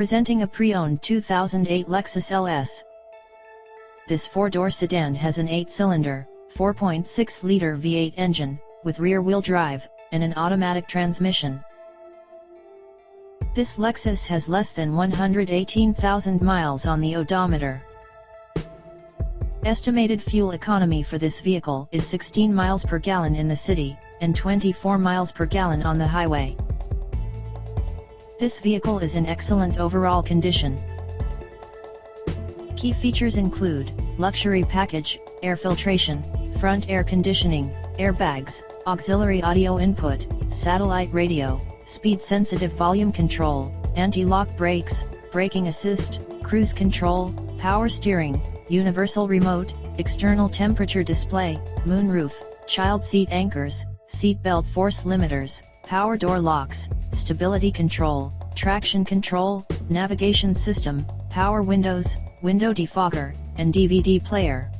Presenting a pre-owned 2008 Lexus LS. This four-door sedan has an 8-cylinder, 4.6-liter V8 engine, with rear-wheel drive, and an automatic transmission. This Lexus has less than 118,000 miles on the odometer. Estimated fuel economy for this vehicle is 16 miles per gallon in the city, and 24 miles per gallon on the highway. This vehicle is in excellent overall condition. Key features include luxury package, air filtration, front air conditioning, airbags, auxiliary audio input, satellite radio, speed-sensitive volume control, anti-lock brakes, braking assist, cruise control, power steering, universal remote, external temperature display, moonroof, child seat anchors, seat belt force limiters, power door locks, stability control, traction control, navigation system, power windows, window defogger, and DVD player.